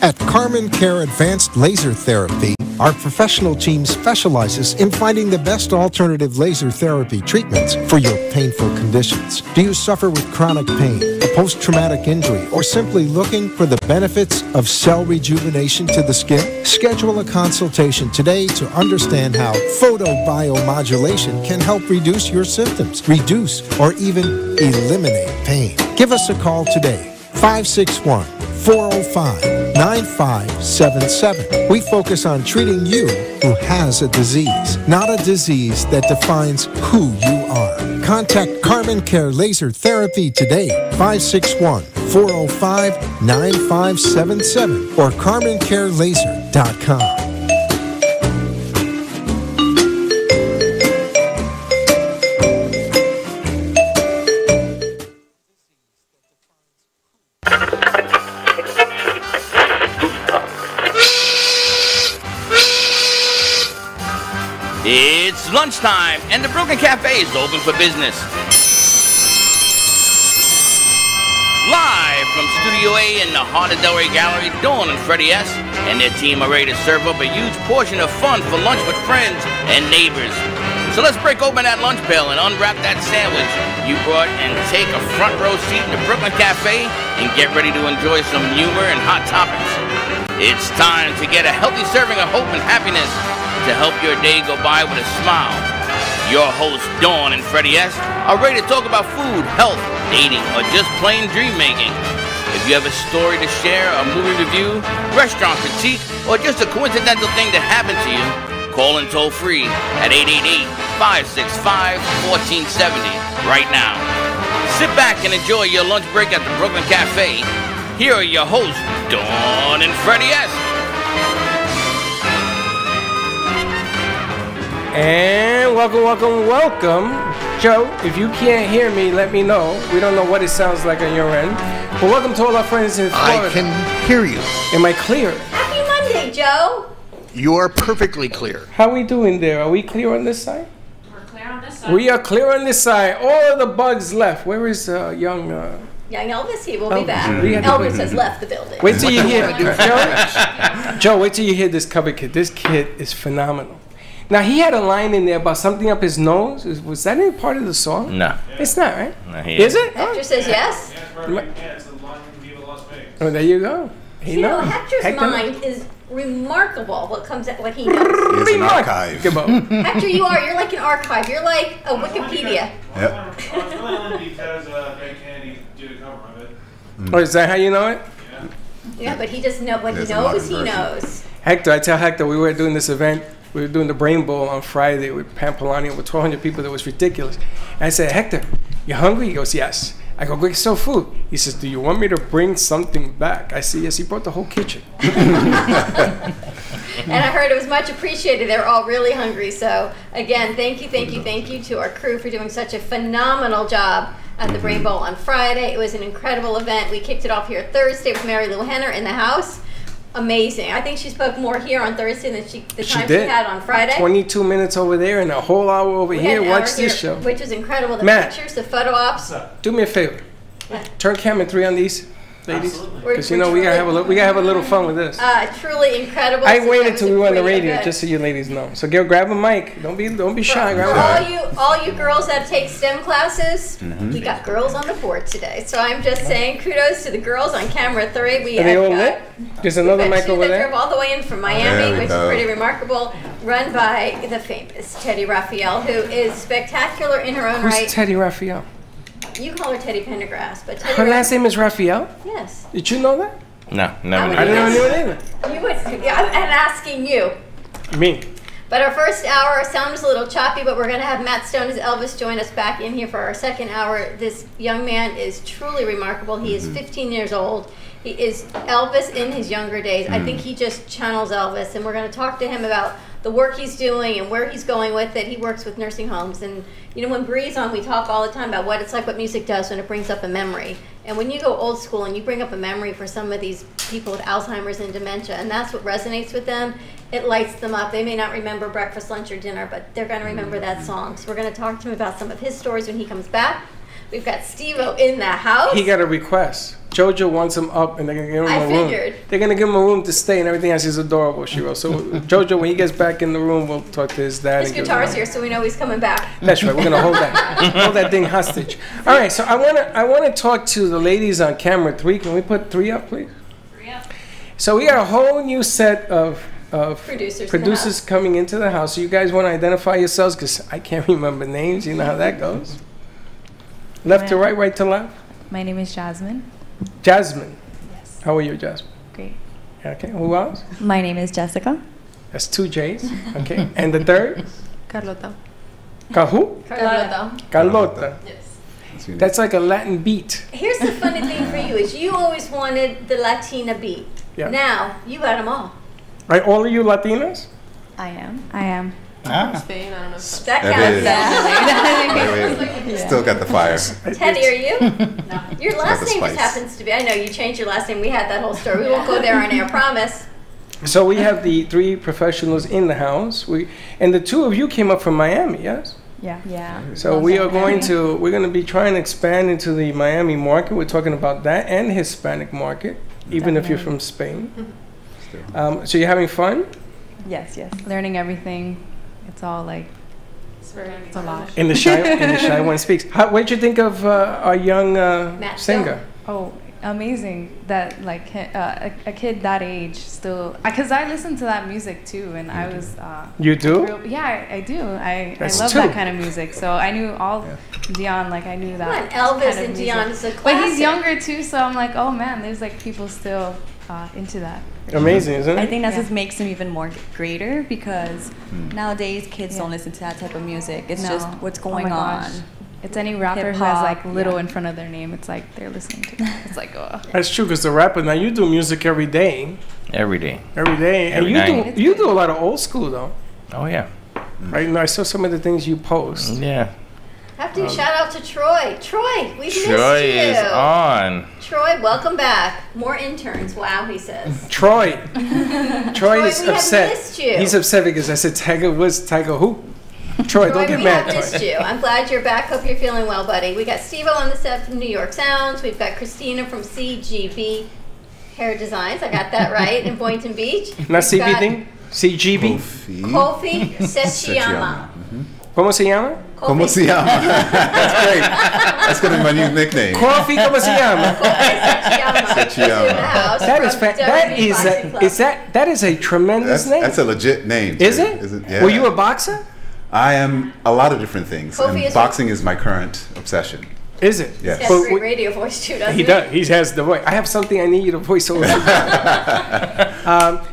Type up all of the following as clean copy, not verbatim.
At Carmen Care Advanced Laser Therapy, our professional team specializes in finding the best alternative laser therapy treatments for your painful conditions. Do you suffer with chronic pain, a post-traumatic injury, or simply looking for the benefits of cell rejuvenation to the skin? Schedule a consultation today to understand how photobiomodulation can help reduce your symptoms, reduce or even eliminate pain. Give us a call today, 561-405-9577. We focus on treating you who has a disease, not a disease that defines who you are. Contact Carmen Care Laser Therapy today, 561-405-9577 or carmencarelaser.com. It's lunchtime, and the Brooklyn Cafe is open for business. Live from Studio A in the heart of Delray Gallery, Dawn and Freddie S. and their team are ready to serve up a huge portion of fun for lunch with friends and neighbors. So let's break open that lunch pail and unwrap that sandwich you brought and take a front row seat in the Brooklyn Cafe and get ready to enjoy some humor and hot topics. It's time to get a healthy serving of hope and happiness to help your day go by with a smile. Your hosts, Dawn and Freddie S., are ready to talk about food, health, dating, or just plain dream making. If you have a story to share, a movie review, restaurant critique, or just a coincidental thing that happened to you, call in toll free at 888-565-1470 right now. Sit back and enjoy your lunch break at the Brooklyn Cafe. Here are your hosts, Dawn and Freddie S. And welcome. Joe, if you can't hear me, let me know. We don't know what it sounds like on your end. But welcome to all our friends in Florida. I can hear you. Am I clear? Happy Monday, Joe. You are perfectly clear. How are we doing there? Are we clear on this side? We're clear on this side. We are clear on this side. All of the bugs left. Where is young... Young Elvis, he will be back. Elvis has left the building. Wait till you hear... Joe, wait till you hear this cover kid. This kid is phenomenal. Now, he had a line in there about something up his nose. Was that any part of the song? No. It's not, right? No, is it? Hector says yes. It's the line from Viva Las Vegas. Oh, there you go. You know, Hector's mind is remarkable. What he knows. It's an archive. Hector, you're like an archive. You're like a Wikipedia. Yep. I was really on because Ben Kennedy did a cover of it. Oh, is that how you know it? Yeah, but he just knows what he knows. He knows. Hector, I tell Hector we were doing this event. We were doing the Brain Bowl on Friday with Pam Polani with 1,200 people. That was ridiculous. And I said, Hector, you hungry? He goes, yes. I go, quick, so food. He says, do you want me to bring something back? I said, yes. He brought the whole kitchen. And I heard it was much appreciated. They were all really hungry. So again, thank you to our crew for doing such a phenomenal job at the Brain Bowl on Friday. It was an incredible event. We kicked it off here Thursday with Mary Lou Henner in the house. Amazing. I think she spoke more here on Thursday than she had on Friday. 22 minutes over there and a whole hour over here. Watch this show. Which was incredible. The Matt, pictures, the photo ops. Do me a favor. Turn camera 3 on these ladies. Because we gotta have a little fun with this. Truly incredible. I waited till we were on the radio just so you ladies know. So grab a mic. Don't be shy. All you girls that take STEM classes, we got girls on the board today. So I'm just saying kudos to the girls on camera 3. Are they all lit? There's another mic over there. Drove all the way in from Miami, which is pretty remarkable. Run by the famous Teddy Raphael, who is spectacular in her own right. Who's Teddy Raphael? You call her Teddy Pendergrass, but Teddy her last name is Raphael? Yes. Did you know that? No, never knew. I didn't know it either. You would, I'm asking you. Me. But our first hour, our sound was a little choppy, but we're going to have Matt Stone as Elvis join us back in here for our second hour. This young man is truly remarkable. He is 15 years old. He is Elvis in his younger days. I think he just channels Elvis, and we're going to talk to him about the work he's doing and where he's going with it. He works with nursing homes, and you know, when Bree's on, we talk all the time about what it's like, what music does when it brings up a memory. And when you go old school and you bring up a memory for some of these people with Alzheimer's and dementia, and that's what resonates with them, it lights them up. They may not remember breakfast, lunch, or dinner, but they're going to remember that song. So we're going to talk to him about some of his stories when he comes back. We've got Steve-O in the house. He got a request. JoJo wants him up, and they're gonna give him I a room. figured. They're gonna give him a room to stay and everything else. He's adorable, she wrote. So JoJo, when he gets back in the room, we'll talk to his dad. His and give him guitar's a- here, so we know he's coming back. That's right. We're gonna hold that thing hostage. All right. So I wanna talk to the ladies on camera 3. Can we put 3 up, please? 3 up. So we got a whole new set of Producers in the coming into the house. So you guys want to identify yourselves? Because I can't remember names. You know how that goes. Left to right, right to left. My name is Jasmine. Jasmine. Yes. How are you, Jasmine? Great. Okay. Who else? My name is Jessica. That's 2 J's. Okay. And the third? Carlota. Who? Carlota. Carlota. Yes. That's like a Latin beat. Here's the funny thing for you is you always wanted the Latina beat. Yeah. Now you got them all. Right. All of you Latinas? I am. Spain, I don't know. That That counts. is. Still got the fire. Teddy, are you? No. Your last the name just spice. happens to be. I know you changed your last name. We had that whole story. We won't go there on air. Promise. So we have the 3 professionals in the house. And the 2 of you came up from Miami, yes? Yeah. So we're going to be trying to expand into the Miami market. We're talking about that and Hispanic market, even if you're from Spain. So you're having fun? Yes. Learning everything. It's all like, it's a lot. In the shy one speaks. What did you think of our young Matt singer? Oh, amazing that like a kid that age still, because I listen to that music too, and I was. You do? Yeah, I do. I That's love 2. that kind of music. So I knew all Dion, like I knew that. Come on, Elvis kind of and Dion is a But classic. he's younger too, so I'm like, oh man, there's like people still into that. Amazing, isn't it? I think that's Yeah. what makes him even more greater because nowadays kids don't listen to that type of music. It's No. just what's Oh my going on. gosh. It's any rapper who Hip-hop, has like little yeah. in front of their name. It's like they're listening to. It's like, oh. That's true, because the rapper, now you do music every day. Every day. Every day. And Every night. you do a lot of old school, though. Oh, yeah. Right? And I saw some of the things you post. Yeah. Have to shout out to Troy. Troy, we've missed Troy you. is on. Troy, welcome back. More interns. Wow, he says. Troy is we have upset. missed you. He's upset because I said Tiger Woods, Tiger who? Troy, don't get we mad. have missed Troy. you. I'm glad you're back. Hope you're feeling well, buddy. We got Steve-O on the set from New York Sounds. We've got Christina from CGB Hair Designs. I got that right in Boynton Beach. Not We've got CBD? CGB? Kofi Sechiyama. ¿Cómo se llama? ¿Cómo se llama? That's great. That's going to be my new nickname. Coffee, ¿cómo se llama? Sechiyama. That is a tremendous name. That's a legit name. Is too. it? Yeah. Were you a boxer? I am a lot of different things. Kofi And is boxing is my current obsession. Is it? Yes. He has But a great we- radio voice too, doesn't He does. He has the voice. I have something I need you to voice over.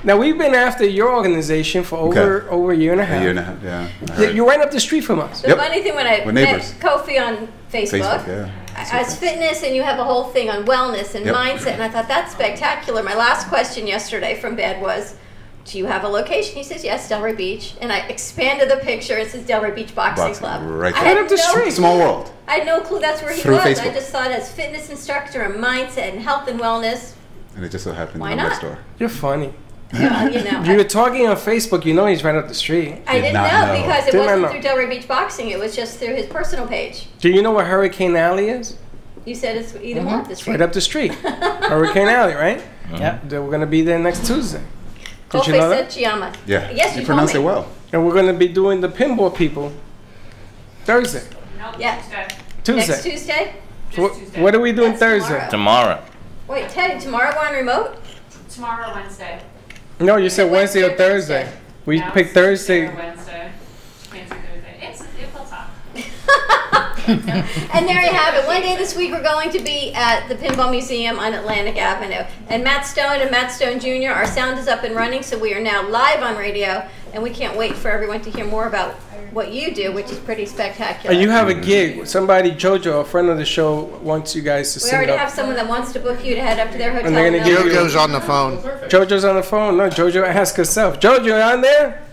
Now we've been after your organization for over a year and a half. A year and a half, yeah. I heard. You're right up the street from us. The Yep. funny thing when I We're met neighbors. Kofi on Facebook, Facebook, yeah. as fitness, and you have a whole thing on wellness and Yep. mindset, and I thought that's spectacular. My last question yesterday from bed was, do you have a location? He says, yes, Delray Beach. And I expanded the picture. It says Delray Beach Boxing Boxing, Club. right I there. had Right up the street. Small world. I had no clue that's where he Through was. I Facebook. just thought as fitness instructor and mindset and health and wellness, And it just so happened Why I'm not? next door. You're funny. well, you know. You were talking on Facebook. You know he's right up the street. I Did didn't not know know. because it Did not wasn't know. through Delray Beach Boxing. It was just through his personal page. Do you know where Hurricane Alley is? You said it's either one of the It's street. right up the street. Hurricane Alley, right? Yeah. We're going to be there next Tuesday. Did you Kofi know that? Sechiyama. Yeah. Yes, you you pronounce it told me. well. And we're going to be doing the pinball people Thursday. Yeah. Tuesday. Next Tuesday? What are we doing That's Thursday? tomorrow. Tomorrow. Wait, Teddy, tomorrow we're on remote? Tomorrow, Wednesday. No, you said Wednesday or Wednesday or Thursday. Thursday? We Now picked it's Thursday. Tuesday or Wednesday. Can't do Thursday. It will talk. And there you have it. One day this week we're going to be at the Pinball Museum on Atlantic Avenue. And Matt Stone and Matt Stone Jr., our sound is up and running, so we are now live on radio, and we can't wait for everyone to hear more about what you do, which is pretty spectacular. You have a gig. Somebody, JoJo, a friend of the show, wants you guys to We sing already up. have someone that wants to book you to head up to their hotel. And they're gonna give you- JoJo's on the phone. JoJo's on the phone. No, JoJo asked herself. JoJo, you on there?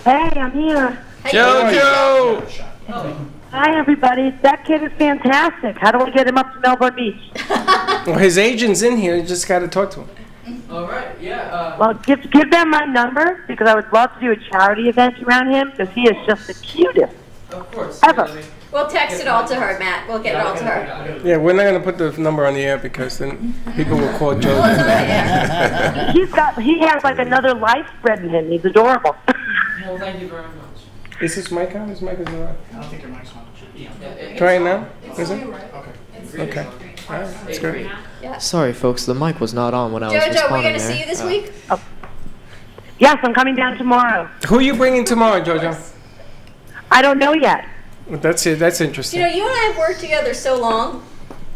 Hey, I'm here. JoJo! Hi, everybody. That kid is fantastic. How do I get him up to Melbourne Beach? Well, his agent's in here. You just got to talk to him. All right, yeah. Well, give them my number because I would love to do a charity event around him because he is just the cutest Of course. ever. Well, We'll text it all to her, Matt. We'll get it all to her. Yeah, we're not gonna put the number on the air because then people will call Joe. He has like another life spread in him. He's adorable. Well, thank you very much. Is this mic on? Is mic on? I don't think your mic's on. Try it now. Is it? Okay. Okay. All right. That's great. Yeah. Sorry, folks, the mic was not on when I was Jojo, responding we're going to there. see you this week? Yes, I'm coming down tomorrow. Who are you bringing tomorrow, Jojo? I don't know yet. Well, that's it. That's You interesting. know, you and I have worked together so long.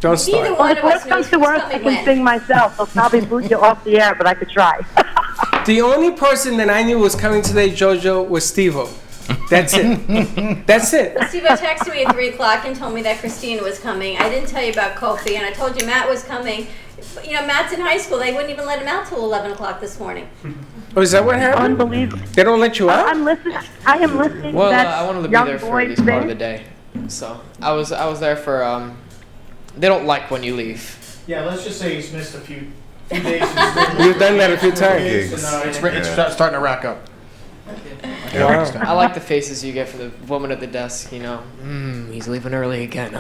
Don't Neither start. one If of worst us knows comes to who's worst, I coming can when. sing myself. I'll probably boot you off the air, but I could try. The only person that I knew was coming today, Jojo, was Steve-O. That's it. That's it. Steve texted me at 3 o'clock and told me that Christina was coming. I didn't tell you about Kofi, and I told you Matt was coming. But, you know, Matt's in high school. They wouldn't even let him out till 11 o'clock this morning. Oh, is that what happened? Unbelievable. They don't let you out? I'm listening. I am listening Well, to that I wanted to be young there for boy at least part of sing. the day. So I was there for they don't like when you leave. Yeah, let's just say he's missed a few days. You've done that a few times. It's starting to rack up. I like the faces you get from the woman at the desk, you know. He's leaving early again.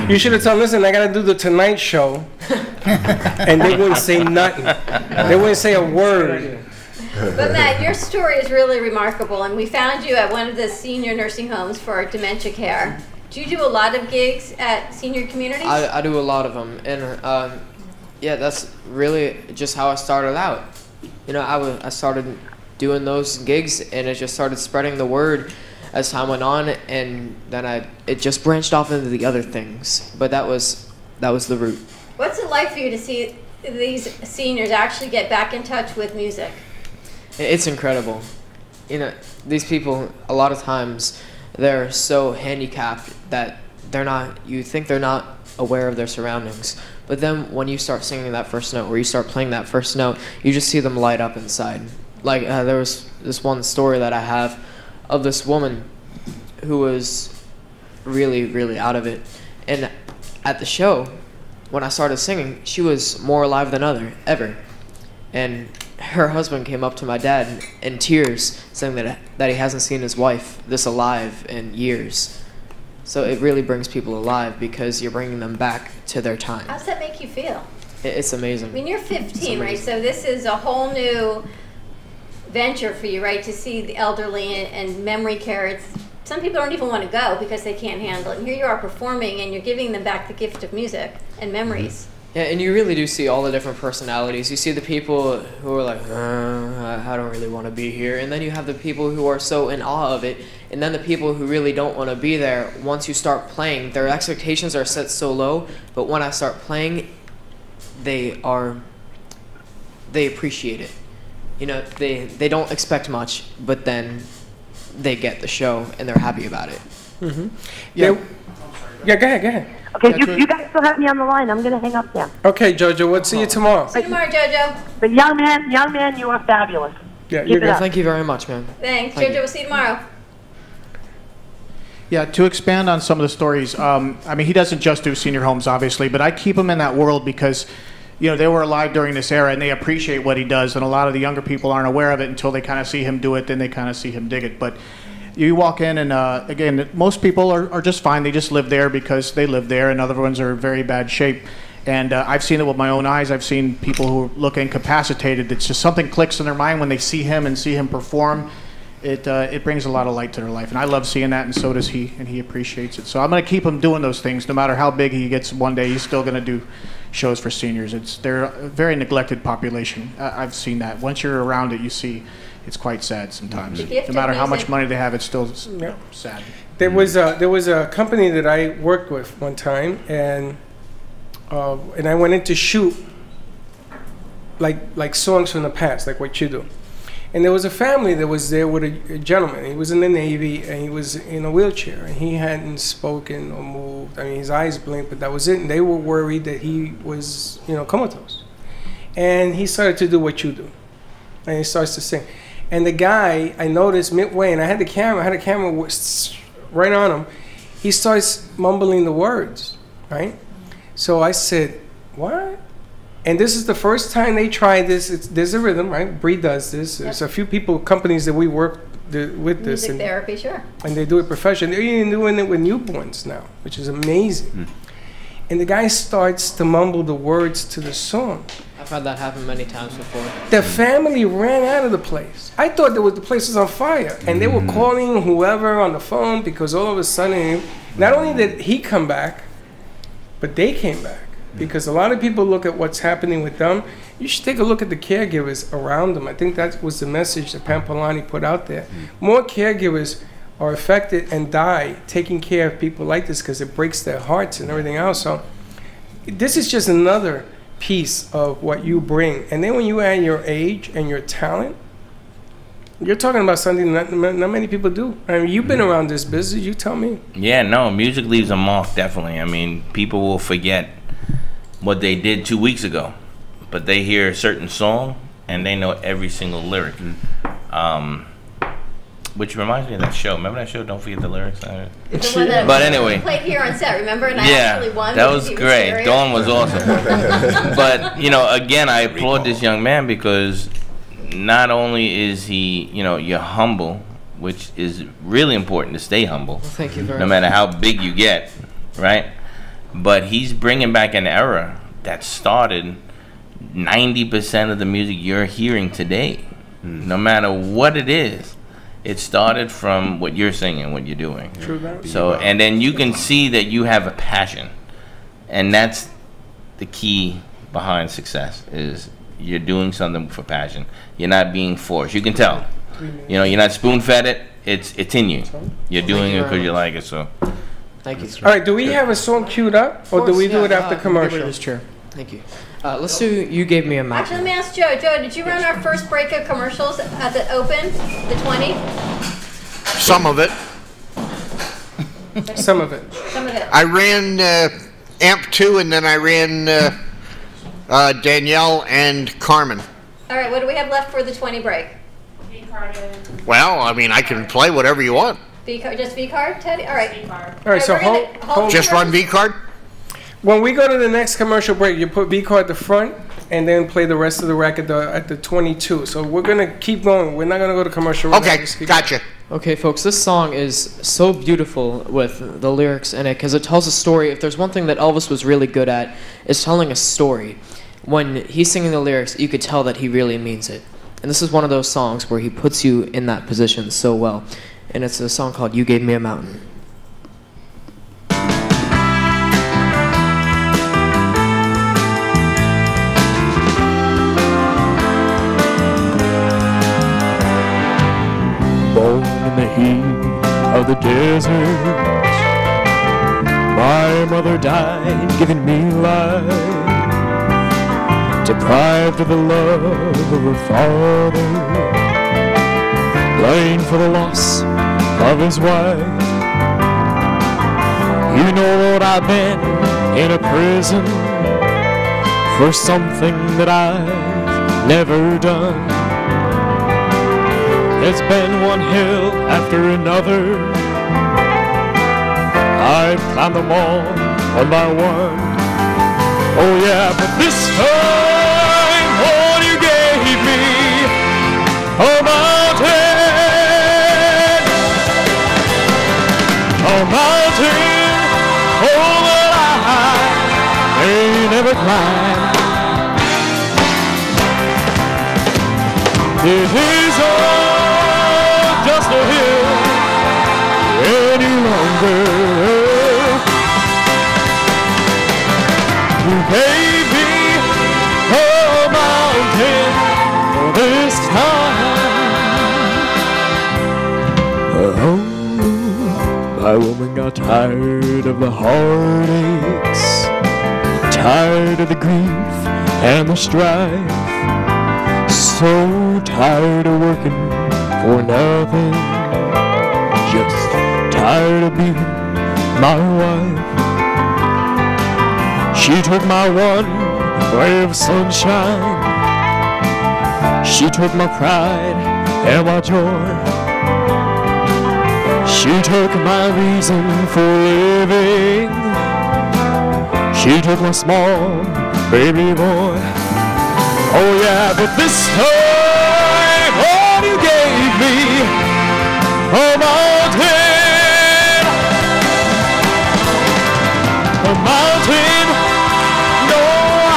You should have told them, listen, I got to do the Tonight Show. And they wouldn't say nothing. They wouldn't say a word. But Matt, your story is really remarkable, and we found you at one of the senior nursing homes for dementia care. Do you do a lot of gigs at senior communities? I do a lot of them, and yeah, that's really just how I started out. You know, I started doing those gigs, and it just started spreading the word as time went on, and then it just branched off into the other things. But that was the root. What's it like for you to see these seniors actually get back in touch with music? It's incredible. You know, these people, a lot of times, they're so handicapped that you think they're not aware of their surroundings. But then when you start singing that first note, or you start playing that first note, you just see them light up inside. Like, there was this one story that I have of this woman who was really, really out of it. And at the show, when I started singing, she was more alive than ever. And her husband came up to my dad in tears, saying that he hasn't seen his wife this alive in years. So it really brings people alive because you're bringing them back to their time. How does that make you feel? It's amazing. I mean, you're 15, right? So this is a whole new venture for you, right? To see the elderly and memory care. Some people don't even want to go because they can't handle it. And here you are performing, and you're giving them back the gift of music and memories. Yeah, and you really do see all the different personalities. You see the people who are like, I don't really want to be here. And then you have the people who are so in awe of it. And then the people who really don't want to be there, once you start playing, their expectations are set so low. But when I start playing, they appreciate it. You know, they don't expect much, but then they get the show and they're happy about it. Mm-hmm. Yeah, go ahead. Okay, you guys still have me on the line. I'm going to hang up now. Okay, Jojo, we'll see you tomorrow. See you tomorrow, Jojo. But young man, you are fabulous. Yeah, Keep it up. Thank you very much, man. Thanks. Thank Jojo, you. we'll see you tomorrow. Yeah, to expand on some of the stories, I mean, he doesn't just do senior homes, obviously, but I keep him in that world because, you know, they were alive during this era and they appreciate what he does, and a lot of the younger people aren't aware of it until they kind of see him do it, then they kind of see him dig it. But you walk in and, again, most people are just fine. They just live there because they live there, and other ones are in very bad shape. And I've seen it with my own eyes. I've seen people who look incapacitated. It's just something clicks in their mind when they see him and see him perform. It brings a lot of light to their life, and I love seeing that, and so does he, and he appreciates it. So I'm going to keep him doing those things. No matter how big he gets one day, he's still going to do shows for seniors. They're a very neglected population. I've seen that. Once you're around it, you see it's quite sad sometimes. No matter how much money they have, it's still sad. There was a company that I worked with one time, and I went in to shoot like songs from the past, like what you do. And there was a family that was there with a gentleman. He was in the Navy, and he was in a wheelchair, and he hadn't spoken or moved. I mean, his eyes blinked, but that was it. And they were worried that he was, comatose. And he started to do what you do, and he starts to sing. And the guy, I noticed midway, and I had the camera right on him. He starts mumbling the words, right? So I said, "What?" And this is the first time they tried this. There's a rhythm, right? Bree does this. There's a few companies that we work with this. Music therapy, sure. And they do it professionally. They're even doing it with newborns now, which is amazing. And the guy starts to mumble the words to the song. I've had that happen many times before. The family ran out of the place. I thought the place was on fire. And they were calling whoever on the phone because all of a sudden, not only did he come back, but they came back. Because a lot of people look at what's happening with them. You should take a look at the caregivers around them. I think that was the message that Pam Polani put out there. More caregivers are affected and die taking care of people like this because it breaks their hearts and everything else. So this is just another piece of what you bring. And then when you add your age and your talent, you're talking about something not many people do. I mean, you've been around this business. You tell me. Yeah, no, music leaves a mark, definitely. I mean, people will forget what they did 2 weeks ago, but they hear a certain song and they know every single lyric. Which reminds me of that show. Remember that show, Don't Forget the Lyrics? But anyway. Played here on set, remember? And I actually won. That was great. Dawn was awesome. But, you know, again, I applaud this young man because not only is he, you know, you're humble, which is really important to stay humble. Thank you very much. No matter how big you get, right? But he's bringing back an era that started 90% of the music you're hearing today. No matter what it is, it started from what you're singing, what you're doing. True that. So, and then you can see that you have a passion. And that's the key behind success, is you're doing something for passion. You're not being forced. You can tell. You know, you're not spoon-fed it. It's in you. You're doing it because you like it, so. Thank you. All right, do we have a song queued up, or do we do it after commercial? This chair. Thank you. Let's do You Gave Me a Mountain. Actually, let me ask Joe. Joe, did you run our first break of commercials at the Open, the 20? Some of it. Some of it. Some of it. I ran Amp 2, and then I ran Danielle and Carmen. All right, what do we have left for the 20 break? Well, I mean, I can play whatever you want. Just V card, Teddy? All right. All right, so hold just run V card? When we go to the next commercial break, you put V card at the front and then play the rest of the rack at the 22. So we're going to keep going. We're not going to go to commercial. Okay, gotcha. Okay, folks, this song is so beautiful with the lyrics in it because it tells a story. If there's one thing that Elvis was really good at, is telling a story. When he's singing the lyrics, you could tell that he really means it. And this is one of those songs where he puts you in that position so well. And it's a song called You Gave Me a Mountain. Born in the heat of the desert, my mother died giving me life. Deprived of the love of her father, blamed for the loss of his wife. You know, Lord, I've been in a prison for something that I've never done. It's been one hill after another, I've climbed them all one by one. Oh yeah, but this time, Lord, you gave me a mountain, oh, that I may never climb. It is all just a hill any longer. You gave me a mountain this time. Oh, my woman got tired of the heartaches, tired of the grief and the strife, so tired of working for nothing, just tired of being my wife. She took my one ray of sunshine, she took my pride and my joy, she took my reason for living, she took my small baby boy. Oh yeah, but this time, oh, you gave me a mountain, no, I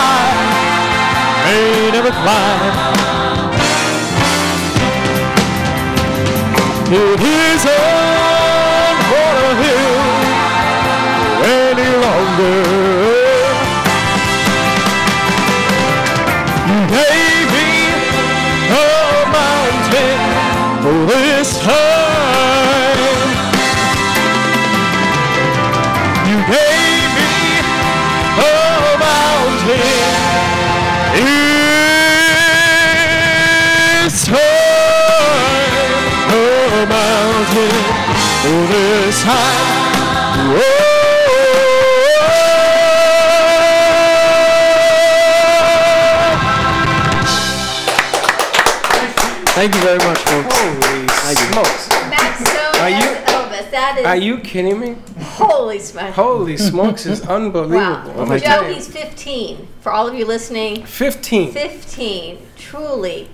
may never climb. It isn't for a hill any longer. You gave me a mountain for this time. You gave me a mountain. It's time. A mountain for this time. Whoa. Thank you very much, folks. Holy smokes. Matt Stone Are you- as Elvis. That is. Are you kidding me? Holy smokes. Holy smokes is unbelievable. Wow. I'm gonna Joe, tell you. he's 15. For all of you listening, 15. 15. Truly.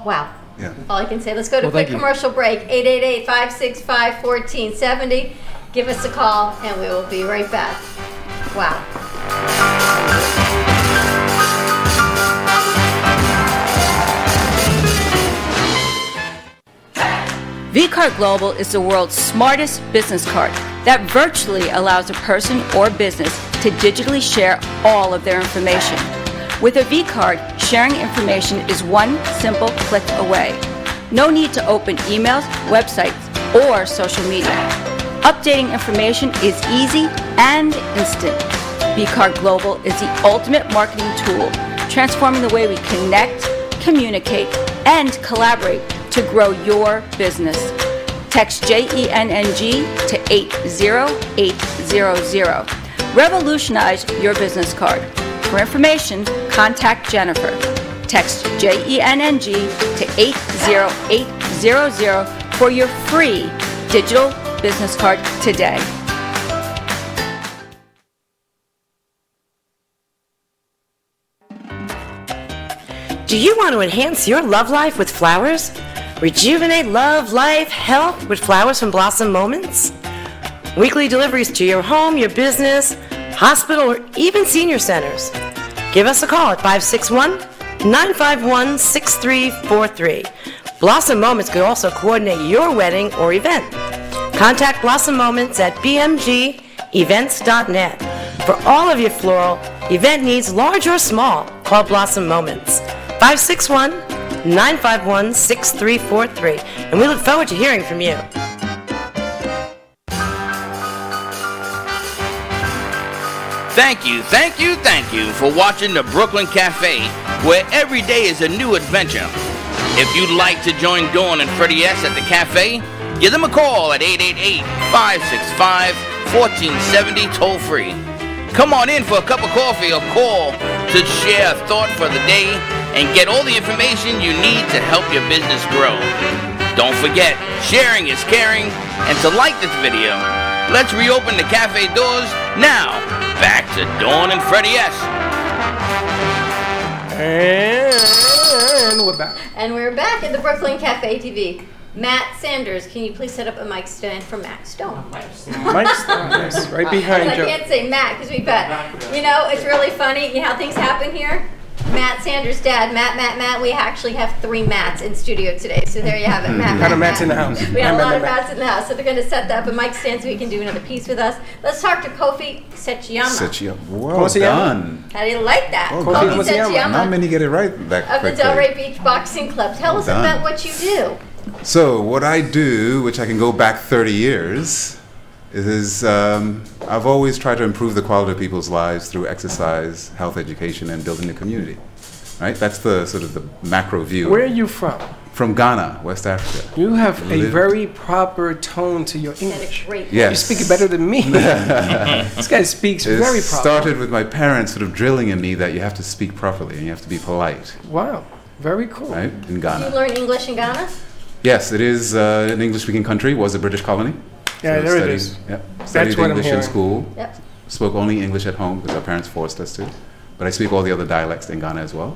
Wow. Yeah. All I can say. Let's go to a Well, quick thank you. commercial break. 888-565-1470. Give us a call, and we will be right back. Wow. vCard Global is the world's smartest business card that virtually allows a person or business to digitally share all of their information. With a vCard, sharing information is one simple click away. No need to open emails, websites, or social media. Updating information is easy and instant. vCard Global is the ultimate marketing tool, transforming the way we connect, communicate, and collaborate to grow your business. Text JENNG to 80800. Revolutionize your business card. For information, contact Jennifer. Text JENNG to 80800 for your free digital business card today. Do you want to enhance your love life with flowers? Rejuvenate love, life, health with flowers from Blossom Moments? Weekly deliveries to your home, your business, hospital, or even senior centers. Give us a call at 561-951-6343. Blossom Moments could also coordinate your wedding or event. Contact Blossom Moments at bmgevents.net. For all of your floral event needs, large or small, call Blossom Moments. 561-951-6343. And we look forward to hearing from you. Thank you for watching the Brooklyn Cafe, where every day is a new adventure. If you'd like to join Dawn and Freddie S. at the cafe, give them a call at 888-565-1470 toll free. Come on in for a cup of coffee or call to share a thought for the day and get all the information you need to help your business grow. Don't forget, sharing is caring, and to like this video. Let's reopen the cafe doors now. Back to Dawn and Freddie S. And we're back. And we're back at the Brooklyn Cafe TV. Matt Sanders, can you please set up a mic stand for Matt Stone? Mike Stone, yes, right behind I Joe. can't say Matt because we've got, you know, it's really funny. You know how things happen here? Matt Sanders' dad, Matt. We actually have 3 Matts in studio today. So there you have it, Matt. Kind of Matt's in the house. We have a lot of Matts in the house. So they're going to set that up a mic stand so we can do another piece with us. Let's talk to Kofi Sechiyama. Well done. How do you like that? Oh, Kofi Not Sechiyama many get it right that of the quickly. Delray Beach Boxing Club. Tell us done. about what you do. So what I do, which I can go back 30 years, is I've always tried to improve the quality of people's lives through exercise, health education, and building the community. Right? That's the sort of the macro view. Where are you from? From Ghana, West Africa. You have a very proper tone to your English. Yes. You speak it better than me. This guy speaks very proper. It started with my parents sort of drilling in me that you have to speak properly and you have to be polite. Wow, very cool. Right? In Did you Ghana. learn English in Ghana? Yes, it is an English-speaking country. Was a British colony. Yeah, there it is. Yep. That's Studied what I'm English in hearing. school. Yep. Spoke only English at home because our parents forced us to. But I speak all the other dialects in Ghana as well.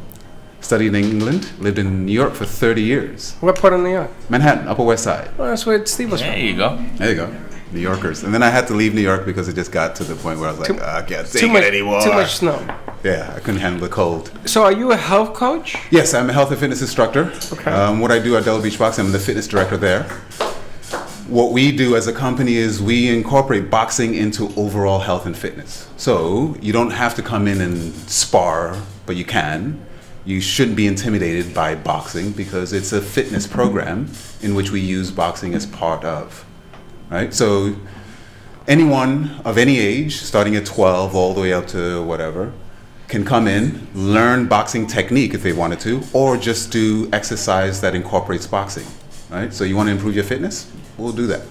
studied in England, lived in New York for 30 years. What part of New York? Manhattan, Upper West Side. Well, that's where Steve was from. There you go. There you go. New Yorkers. And then I had to leave New York because it just got to the point where I was like, I can't take it anymore. Too much snow. Yeah, I couldn't handle the cold. So are you a health coach? Yes, I'm a health and fitness instructor. Okay. What I do at Delaware Beach Boxing, I'm the fitness director there. What we do as a company is we incorporate boxing into overall health and fitness. So you don't have to come in and spar, but you can. You shouldn't be intimidated by boxing because it's a fitness program in which we use boxing as part of. Right? So anyone of any age, starting at 12 all the way up to whatever, can come in, learn boxing technique if they wanted to, or just do exercise that incorporates boxing. Right? So you want to improve your fitness? We'll do that.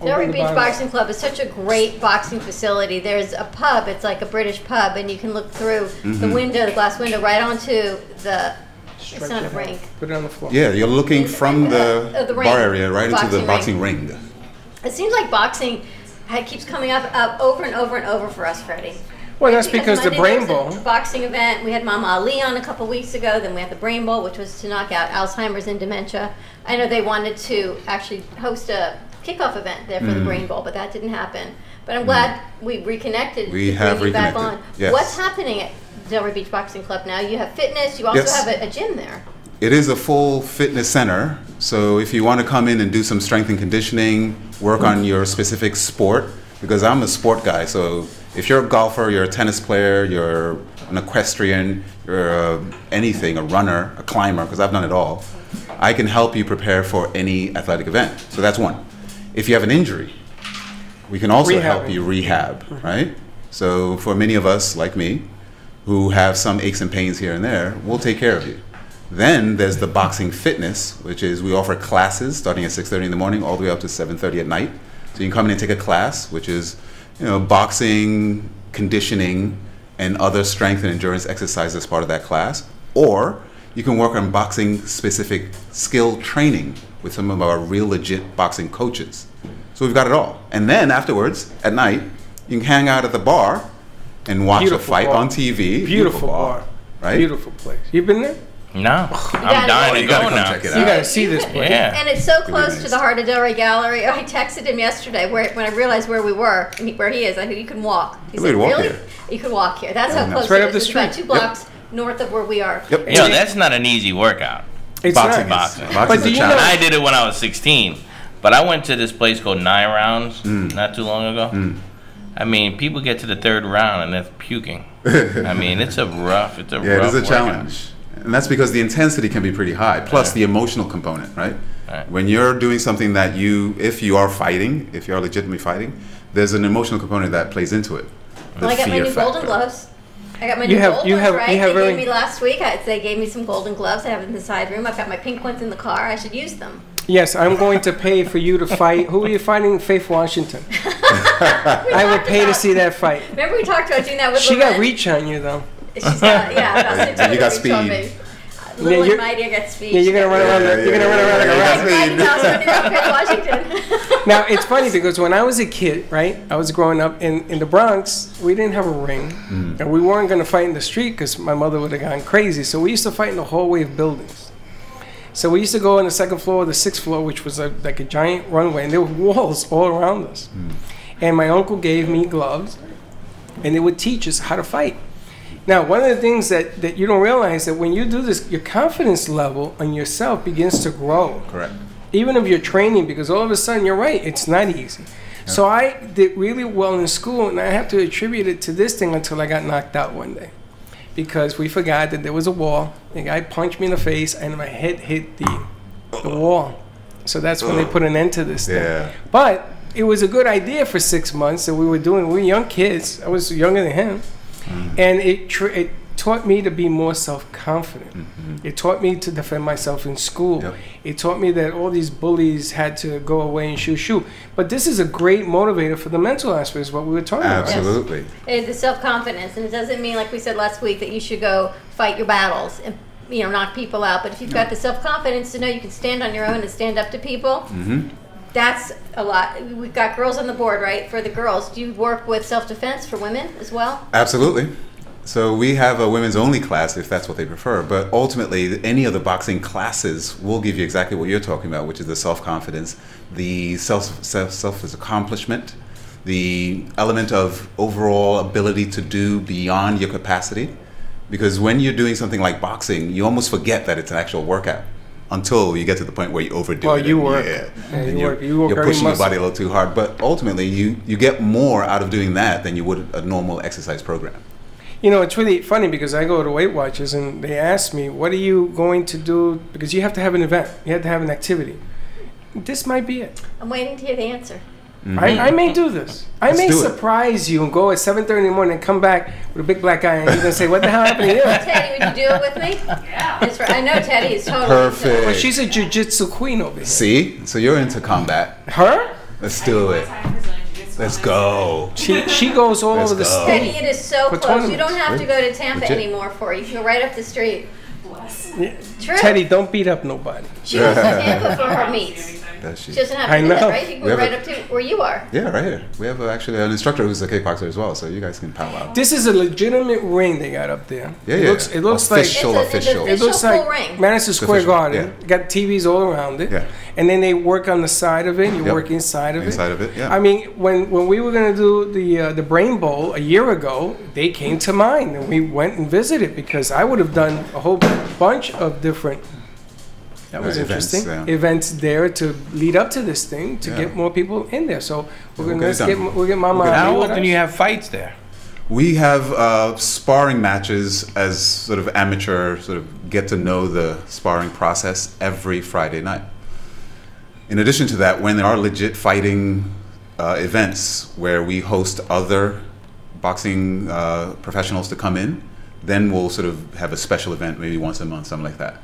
Delray Beach Boxing Club is such a great boxing facility. There's a pub, it's like a British pub, and you can look through the window, the glass window, right onto the, it's not a rink. Put it on the floor. Yeah, you're looking from the ring, bar area right into the boxing boxing ring. It seems like boxing keeps coming up over and over and over for us, Freddie. Well, that's because the Monday Brain there was Bowl. a boxing event. We had Mama Ali on a couple weeks ago. Then we had the Brain Bowl, which was to knock out Alzheimer's and dementia. I know they wanted to actually host a kickoff event there for the Brain Bowl, but that didn't happen. But I'm glad we reconnected. We have back reconnected. on. Yes. What's happening at Delray Beach Boxing Club now? You have fitness. You also Yes. have a gym there. It is a full fitness center, so if you want to come in and do some strength and conditioning, work on your specific sport, because I'm a sport guy, so if you're a golfer, you're a tennis player, you're an equestrian, you're anything, a runner, a climber, because I've done it all, I can help you prepare for any athletic event. So that's one. If you have an injury, we can also help you rehab, right? So for many of us, like me, who have some aches and pains here and there, we'll take care of you. Then there's the boxing fitness, which is we offer classes starting at 6:30 in the morning all the way up to 7:30 at night. So you can come in and take a class, which is, boxing, conditioning, and other strength and endurance exercises as part of that class. Or you can work on boxing specific skill training with some of our real legit boxing coaches. So we've got it all. And then afterwards, at night, you can hang out at the bar and watch a fight on TV. Beautiful bar. Right? Beautiful place. You been there? No. I'm dying to go now. You gotta see this place. Yeah. And it's so close to the Heart of Delray Gallery. I texted him yesterday when I realized where we were, where he is. I said, you can walk. He said, walk really? here. You could walk here. That's how close It's right it up is. the It's about street. 2 blocks north of where we are. Yep. That's not an easy workout. It's Boxing not. is- Boxing. boxing's a challenge. I did it when I was 16, but I went to this place called 9 Rounds not too long ago. I mean, people get to the 3rd round and they're puking. I mean, it's a rough Yeah, it rough is a workout. challenge. And that's because the intensity can be pretty high, plus the emotional component, right? When you're doing something that if you are fighting, if you are legitimately fighting, there's an emotional component that plays into it. The Well, I got my fear new golden factor. gloves. I got my You new have- gold you ones, have- right? you have They really- gave me last week. They gave me some golden gloves. I have in the side room. I've got my pink ones in the car. I should use them. Yes, I'm going to pay for you to fight. Who are you fighting? Faith Washington. I would pay to see that fight. Remember we talked about doing that with She got Lorraine? reach on you, though. She's got, yeah, about 6 And you got reach on speed. me. Little you're- and mighty, I got speed. Yeah, you're gonna run around. You're gonna run around like a rabbit. Mighty Mouse running around Faith Washington. Now it's funny because when I was a kid, right, I was growing up in the Bronx. We didn't have a ring, and we weren't going to fight in the street because my mother would have gone crazy. So we used to fight in the hallway of buildings. So we used to go on the 2nd floor or the 6th floor, which was like a giant runway, and there were walls all around us. And my uncle gave me gloves, and they would teach us how to fight. Now, one of the things that you don't realize that when you do this, your confidence level on yourself begins to grow. Correct. Even if you're training, because all of a sudden, you're right, it's not easy. So I did really well in school, and I have to attribute it to this thing until I got knocked out one day. Because we forgot that there was a wall, the guy punched me in the face, and my head hit the wall. So that's when they put an end to this thing. Yeah. But it was a good idea for 6 months that we were young kids. I was younger than him. And it taught me to be more self-confident. It taught me to defend myself in school. It taught me that all these bullies had to go away and shoo. But this is a great motivator for the mental aspects, what we were talking about. Absolutely. It's the self-confidence, and it doesn't mean, like we said last week, that you should go fight your battles and knock people out. But if you've got the self-confidence to know you can stand on your own and stand up to people, that's a lot. We've got girls on the board, right? For the girls, do you work with self-defense for women as well? Absolutely. So we have a women's only class if that's what they prefer. But ultimately, any of the boxing classes will give you exactly what you're talking about, which is the self-confidence, the self-accomplishment, the element of overall ability to do beyond your capacity. Because when you're doing something like boxing, you almost forget that it's an actual workout until you get to the point where you overdo it. Well, you work. You're pushing your body a little too hard. But ultimately, you get more out of doing that than you would a normal exercise program. You know, it's really funny because I go to Weight Watchers and they ask me, what are you going to do? Because you have to have an event. You have to have an activity. This might be it. I'm waiting to hear the answer. I may do this. I may surprise you and go at 7:30 in the morning and come back with a big black eye and you're going to say, what the hell happened to you? Teddy, would you do it with me? Yeah. That's right. I know Teddy is totally. Perfect. Well, she's a jiu-jitsu queen over here. See? So you're into combat. Her? Let's do it. Let's go. She goes all over the state. Teddy, it is so close. tournaments. You don't have to go to Tampa Legit. anymore for it. You can go right up the street. Yeah. True. Teddy, don't beat up nobody. She goes to Tampa for her meets. She doesn't have to I do that, know. right? You can go right up to where you are. Yeah, right here. We have actually an instructor who's a kickboxer as well, so you guys can pal out. This is a legitimate ring they got up there. Yeah, it yeah. looks, it looks Official, like official. It looks full like ring. Madison Square Official, Garden. yeah. Got TVs all around it. Yeah. And then they work on the side of it. You Yep. work inside of it. Inside of it, yeah. I mean, when we were gonna do the Brain Bowl a year ago, they came to mine and we went and visited because I would have done a whole bunch of different. That was events, interesting. yeah. Events there to lead up to this thing to Yeah. get more people in there. So we're We'll gonna get it done. we'll get Mama. We'll get it Ali done. with How us. often You have fights there. We have sparring matches as sort of amateur, sort of get to know the sparring process every Friday night. In addition to that, when there are legit fighting events where we host other boxing professionals to come in, then we'll sort of have a special event maybe once a month, something like that.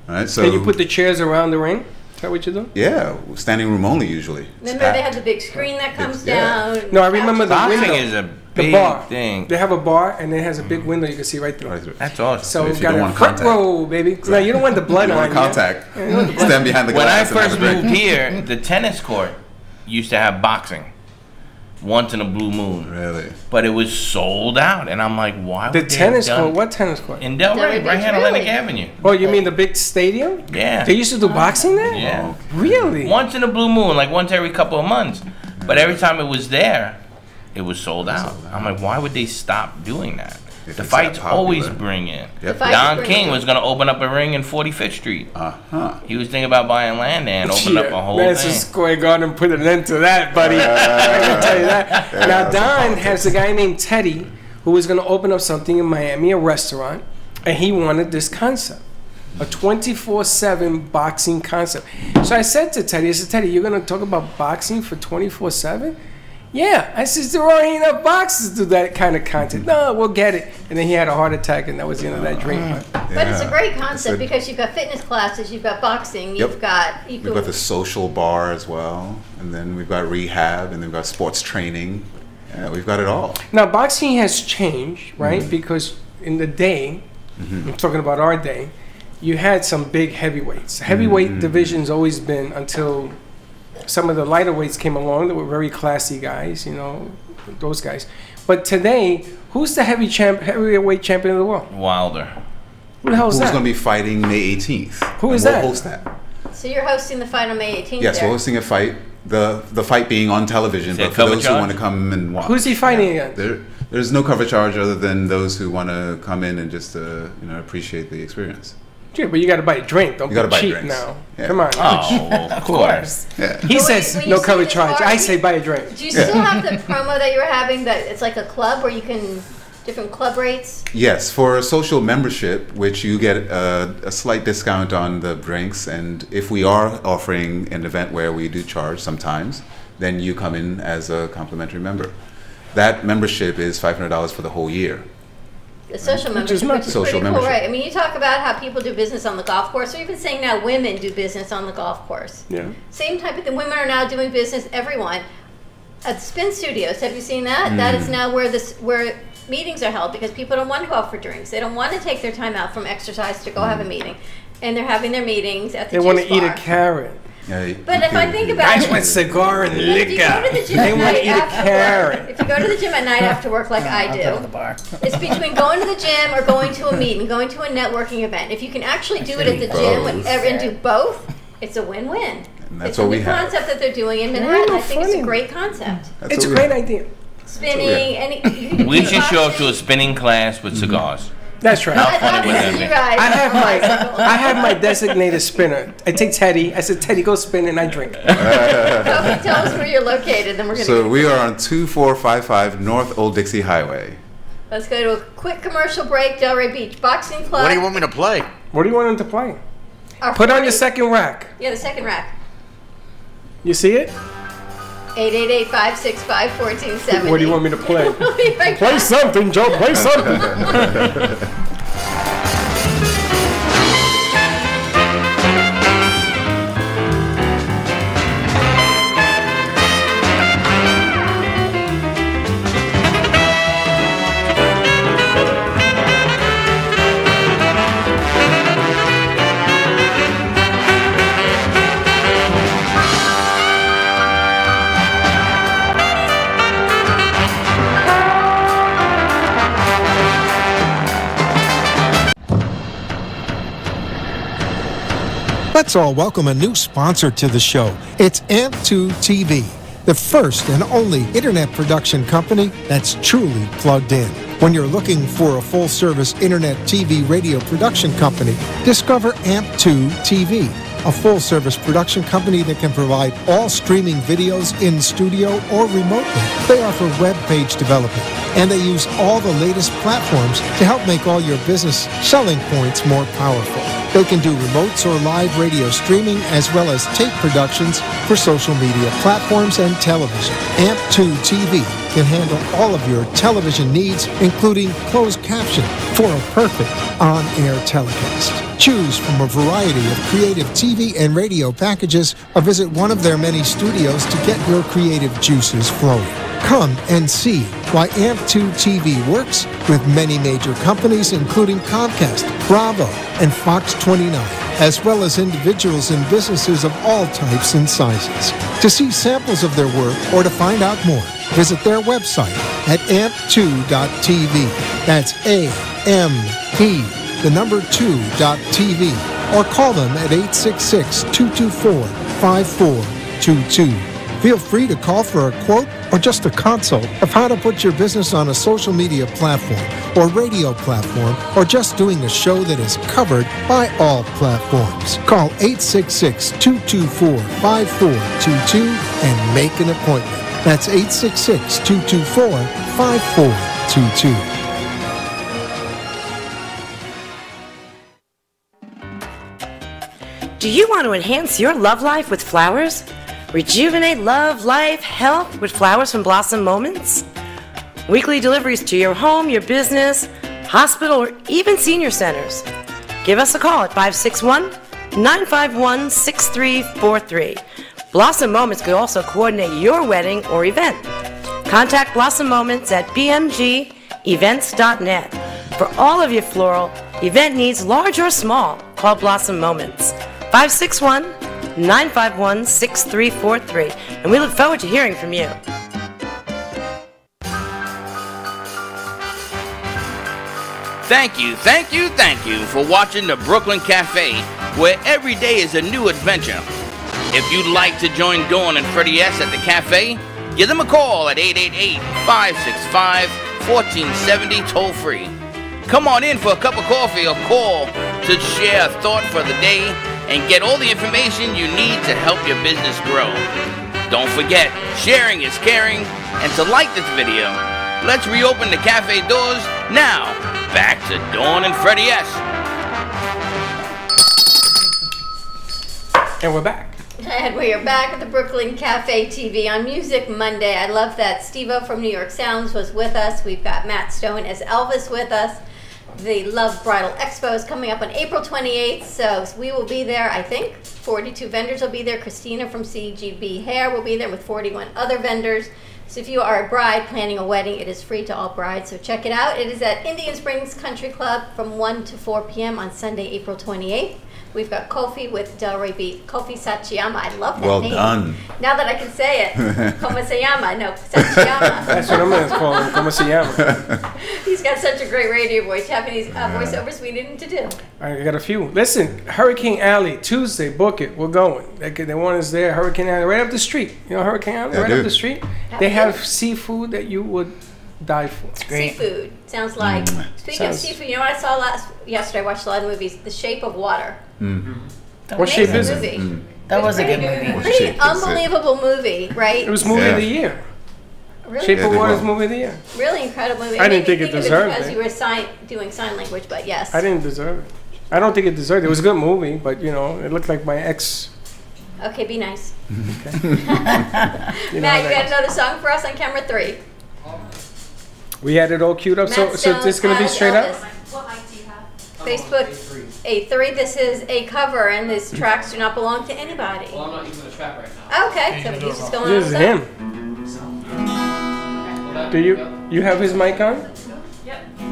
All right, so Can you put the chairs around the ring? Is that what you do? yeah, standing room only usually. Remember they have the big screen that comes down. No, I remember the Boxing window. is a the big bar. thing. They have a bar and it has a big window you can see right through. That's awesome. So if we've you got don't a want front contact. row, baby. No, you don't want the blood You on don't want contact. You. Yeah, you don't want the blood. Stand behind the When I glass and have first a drink. moved here, the tennis court used to have boxing once in a blue moon. Really? But it was sold out, and I'm like, why? The would they tennis have done court? What tennis court? in Delray, right here on Atlantic Avenue. Oh, you mean the big stadium? Yeah. They used to do boxing there? Yeah. Really? Once in a blue moon, like once every couple of months. But every time it was there, it was sold out. I'm like, why would they stop doing that? If The it's fights that always popular. bring in. Yep. The fights Don bring King in. was going to open up a ring in 45th Street. He was thinking about buying land there and open up a whole Madison thing. Square Garden put an end to that, buddy. I can tell you that. Yeah, Now, that's Don has a guy named Teddy who was going to open up something in Miami, a restaurant, and he wanted this concept. A 24/7 boxing concept. So I said to Teddy, I said, Teddy, you're going to talk about boxing for 24/7? Yeah. I said, there ain't enough boxes to do that kind of content. No, we'll get it. And then he had a heart attack, and that was the end of that dream. But it's a great concept It's a- because you've got fitness classes, you've got boxing, Yep. you've got We've got the social bar as well, and then we've got rehab, and then we've got sports training. Yeah, we've got it all. Now, boxing has changed, right? Because in the day, I'm talking about our day, you had some big heavyweights. Heavyweight division's always been until some of the lighter weights came along that were very classy guys, you know, those guys. But today, who's the heavyweight champion of the world? Wilder. Who the hell is Who's that? going to be fighting May 18th? Who is And that? We'll host that. So you're hosting the fight on May 18th Yes, there. we're hosting a fight. The fight being on television, Is there but for cover those who charge? want to come and watch. Who's he fighting against? There's no cover charge other than those who want to come in and just appreciate the experience. Yeah, but you got to buy a drink. Don't You gotta be buy cheap drinks. now. Yeah. Come on. Oh, of course. Yeah. He But says when you no see cover this charge. bar, I say buy a drink. Do you still have the promo that you were having that it's like a club where you can, different club rates? Yes, for a social membership, which you get a slight discount on the drinks, and if we are offering an event where we do charge sometimes, then you come in as a complimentary member. That membership is $500 for the whole year. The social Which is membership, not which is social pretty cool, membership. right? I mean, you talk about how people do business on the golf course, or even saying now women do business on the golf course. Yeah. Same type of thing. Women are now doing business. Everyone at Spin Studios. Have you seen that? That is now where meetings are held because people don't want to go out for drinks. They don't want to take their time out from exercise to go have a meeting, and they're having their meetings at the They want juice to eat a bar. carrot. But if I think about Guys it, want cigar and if you go to the liquor. gym They at want to night eat a after carrot. work, if you go to the gym at night after work like I do, it's between going to the gym or going to a meeting, going to a networking event. If you can actually do it at the gym and do both, it's a win-win. And that's It's what a we new have. concept that they're doing in Manhattan. I think it's a great concept. It's a great idea. Spinning, We should show up to a spinning class with cigars. That's right. How funny would that You be? guys, I have my designated spinner. I take Teddy. I said, Teddy, go spin, and I drink. Kofi, tell us where you're located, then we're going to So we are on 2455 North Old Dixie Highway. Let's go to a quick commercial break. Delray Beach Boxing Club. What do you want me to play? What do you want him to play? Our Put on 40 your second rack. Yeah, the second rack. You see it? 888-565-1470. What do you want me to play? We'll be right Play back. something, Joe. Play something. Let's all welcome a new sponsor to the show. It's AMP2 TV, the first and only internet production company that's truly plugged in. When you're looking for a full-service internet TV radio production company, discover AMP2 TV, a full-service production company that can provide all streaming videos in studio or remotely. They offer web page development, and they use all the latest platforms to help make all your business selling points more powerful. They can do remotes or live radio streaming as well as tape productions for social media platforms and television. AMP2 TV can handle all of your television needs, including closed caption for a perfect on-air telecast. Choose from a variety of creative TV and radio packages or visit one of their many studios to get your creative juices flowing. Come and see why AMP2 TV works with many major companies, including Comcast, Bravo, and Fox 29, as well as individuals and businesses of all types and sizes. To see samples of their work or to find out more, visit their website at amp2.tv. That's AMP2.tv, or call them at 866-224-5422. Feel free to call for a quote or just a consult of how to put your business on a social media platform or radio platform, or just doing a show that is covered by all platforms. Call 866-224-5422 and make an appointment. That's 866-224-5422. Do you want to enhance your love life with flowers? Rejuvenate love, life, health with flowers from Blossom Moments? Weekly deliveries to your home, your business, hospital, or even senior centers. Give us a call at 561-951-6343. Blossom Moments could also coordinate your wedding or event. Contact Blossom Moments at bmgevents.net. For all of your floral event needs, large or small, call Blossom Moments. 561-951-6343. And we look forward to hearing from you. Thank you for watching the Brooklyn Cafe, where every day is a new adventure. If you'd like to join Dawn and Freddie S. at the cafe, give them a call at 888-565-1470 toll-free. Come on in for a cup of coffee or call to share a thought for the day and get all the information you need to help your business grow. Don't forget, sharing is caring, and to like this video. Let's reopen the cafe doors now. Back to Dawn and Freddie S. And we're back. And we are back at the Brooklyn Cafe TV on Music Monday. I love that Steve-O from New York Sounds was with us. We've got Matt Stone as Elvis with us. The Love Bridal Expo is coming up on April 28th, so we will be there, I think. 42 vendors will be there. Christina from CGB Hair will be there with 41 other vendors. So if you are a bride planning a wedding, it is free to all brides. So check it out. It is at Indian Springs Country Club from 1 to 4 p.m. on Sunday, April 28th. We've got Kofi with Delray Beef. Kofi Sachiyama. I love that Well name. done. Now that I can say it. Como se llama? No, Sachiyama. That's what I'm going to call him. Como se llama? He's got such a great radio voice. Japanese voiceovers we needed to do. I got a few. Listen, Hurricane Alley, Tuesday, book it. We're going. They want us there. Hurricane Alley, right up the street. You know Hurricane Alley? Yeah, right dude. up the street. They have seafood that you would die for. Seafood. Sounds like. Speaking of seafood, you know what I saw yesterday? I watched a lot of movies. The Shape of Water. What shape is it? Movie. That was a good movie. Pretty unbelievable movie, right? It was movie of the year. Really? Shape of Water is movie of the year. Really incredible movie. I didn't made me think it of deserved because it. you were doing sign language, but yes. I didn't deserve it. I don't think it deserved it. It was a good movie, but you know, it looked like my ex. Okay, be nice. You know Matt, how you that got goes. another song for us on camera 3. We had it all queued up, so Matt so this is gonna be Stone straight as up. Elvis. What mic do you have? Facebook A3. This is a cover, and these tracks do not belong to anybody. Well, I'm not using the track right now. Okay, so he's just going on This his is own. him. Do you have his mic on? Yep. All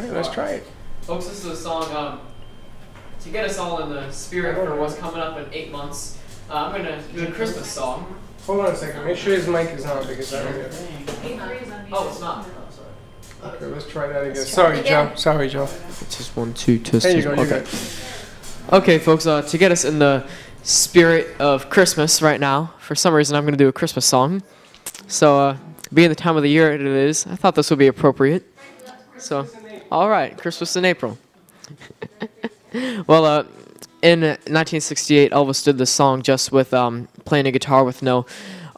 right, let's try it. Folks, this is a song to get us all in the spirit for what's coming up in 8 months. I'm going to do a Christmas song. Hold on a second. Make sure his mic is on because I don't get it. Oh, it's not. Okay, let's try that again. Sorry, Joe. Sorry, Joe. It's just 1, 2, test. There you go. You Okay. got it. Okay, folks, to get us in the spirit of Christmas right now, for some reason I'm going to do a Christmas song. So, being the time of the year it is, I thought this would be appropriate. So, all right, Christmas in April. Well, in 1968, Elvis did this song just with playing a guitar with no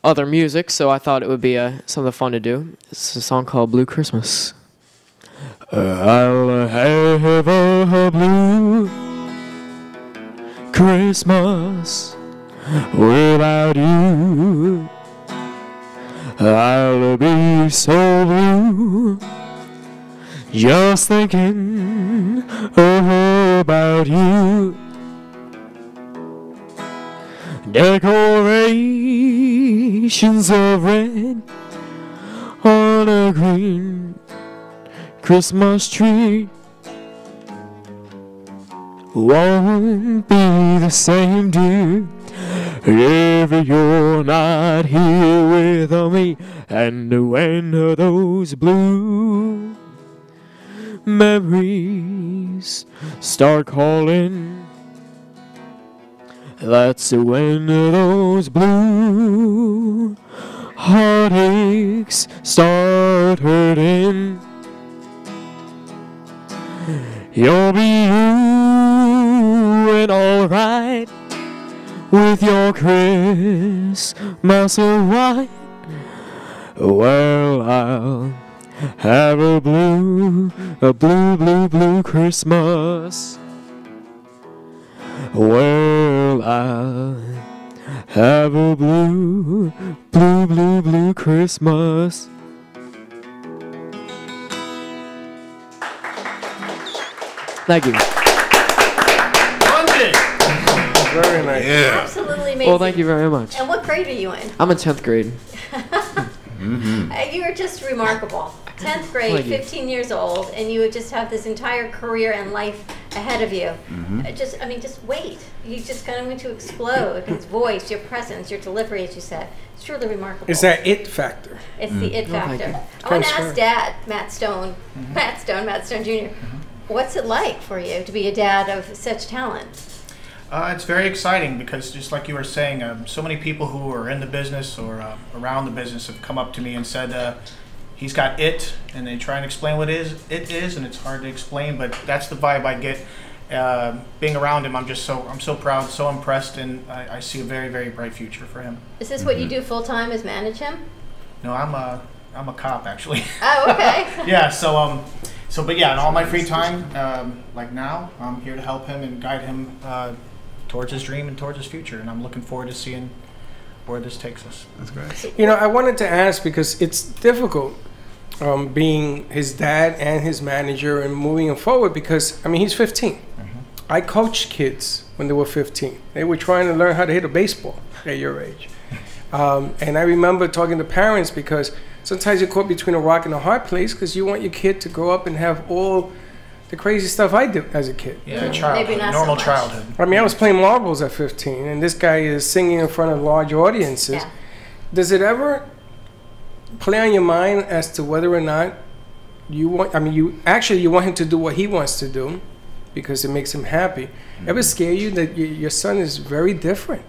other music, so I thought it would be something fun to do. It's a song called Blue Christmas. I'll have a blue Christmas without you. I'll be so blue just thinking about you. Decorations of red on a green Christmas tree won't be the same, dear, if you're not here with me. And when those blue memories start calling, that's when those blue heartaches start hurting. You'll be doing alright with your Christmas white. Well, I'll have a blue Christmas. Well, I'll have a blue Christmas. Thank you. Very nice. Yeah. Absolutely amazing. Well, thank you very much. And what grade are you in? I'm in 10th grade. You are just remarkable. 10th grade, Thank you. 15 years old, and you would just have this entire career and life ahead of you. Just wait. You're just going to explode. His voice, your presence, your delivery, as you said. It's truly remarkable. It's that it factor. It's the it Oh, thank factor. you. I want to Transfer. ask Dad, Matt Stone, Matt Stone Jr., what's it like for you to be a dad of such talent? It's very exciting because, just like you were saying, so many people who are in the business or around the business have come up to me and said, he's got it, and they try and explain what it is, and it's hard to explain, but that's the vibe I get. Being around him, I'm so proud, so impressed, and I see a very, very bright future for him. Is this what you do full time, is manage him? No, I'm a cop, actually. Oh, okay. Yeah, but yeah, in all my free time, like now, I'm here to help him and guide him towards his dream and towards his future, and I'm looking forward to seeing where this takes us. That's great. You know, I wanted to ask because it's difficult being his dad and his manager and moving him forward because, I mean, he's 15. I coached kids when they were 15. They were trying to learn how to hit a baseball at your age. And I remember talking to parents because sometimes you're caught between a rock and a hard place because you want your kid to grow up and have all the crazy stuff I did as a kid. Yeah, childhood, Maybe not so normal much. childhood. I mean, I was playing marbles at 15, and this guy is singing in front of large audiences. Yeah. Does it ever play on your mind as to whether or not you want, I mean, you want him to do what he wants to do because it makes him happy. Ever scare you that your son is very different?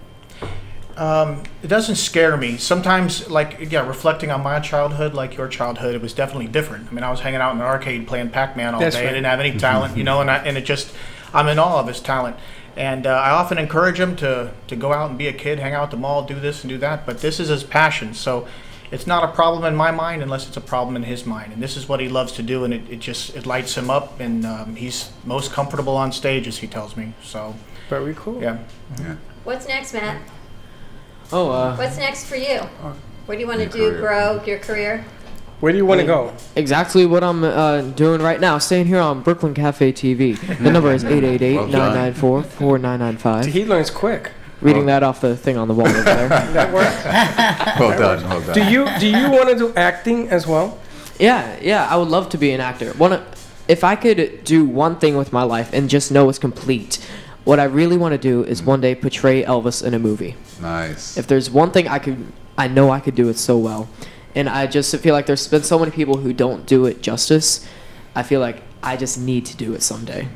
It doesn't scare me. Sometimes, like, yeah, reflecting on my childhood, like your childhood, it was definitely different. I mean, I was hanging out in an arcade playing Pac-Man all That's day. right. I didn't have any talent, you know, and it just, I'm in awe of his talent. And I often encourage him to go out and be a kid, hang out at the mall, do this and do that. But this is his passion, so it's not a problem in my mind unless it's a problem in his mind. And this is what he loves to do, and it lights him up. And he's most comfortable on stage, as he tells me. So very cool. Yeah. What's next, Matt? Oh, What's next for you? What do you want to Your do, career. grow your career? Where do you want to go? Exactly what I'm doing right now. Staying here on Brooklyn Cafe TV. The number is 888-994-4995. He learns quick. Reading that off the thing on the wall over there. That works. Well done, well done. Do you want to do acting as well? Yeah, I would love to be an actor. If I could do one thing with my life and just know it's complete, what I really want to do is one day portray Elvis in a movie. Nice. If there's one thing I know I could do it so well. And I just feel like there's been so many people who don't do it justice. I feel like I just need to do it someday.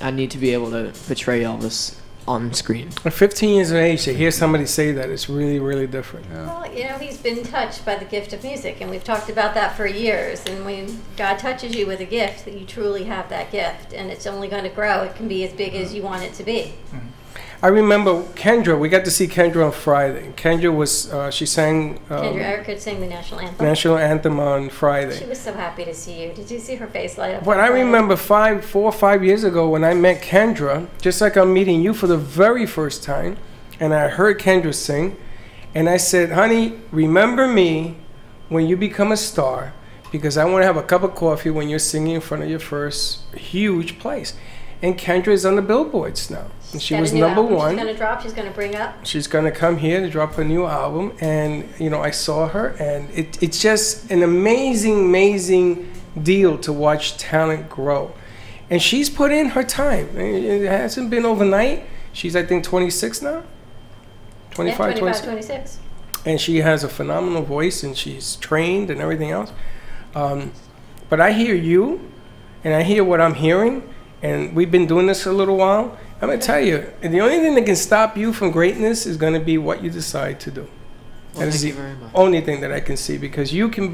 I need to be able to portray Elvis on screen. At 15 years of age, to hear somebody say that, it's really, really different. Well, you know, he's been touched by the gift of music, and we've talked about that for years. And when God touches you with a gift, that you truly have that gift, and it's only going to grow. It can be as big as you want it to be. I remember Kendra. We got to see Kendra on Friday. Kendra was she sang Kendra Erica sang the national anthem. national anthem on Friday. She was so happy to see you. Did you see her face light up? But I remember 4 or 5 years ago when I met Kendra, just like I'm meeting you for the very first time, and I heard Kendra sing, and I said, honey, remember me when you become a star, because I want to have a cup of coffee when you're singing in front of your first huge place. And Kendra is on the billboards now. And she Got a was new number album one. She's going to drop. She's going to bring up. She's gonna come here to drop her new album, and you know I saw her, and it's just an amazing deal to watch talent grow, and she's put in her time. It hasn't been overnight. She's I think 26 now, 25, 26. and she has a phenomenal voice, and she's trained and everything else. But I hear you, and I hear what I'm hearing, and we've been doing this a little while. I'm gonna tell you, the only thing that can stop you from greatness is gonna be what you decide to do. Well, That is thank the you very much. only thing that I can see, because you can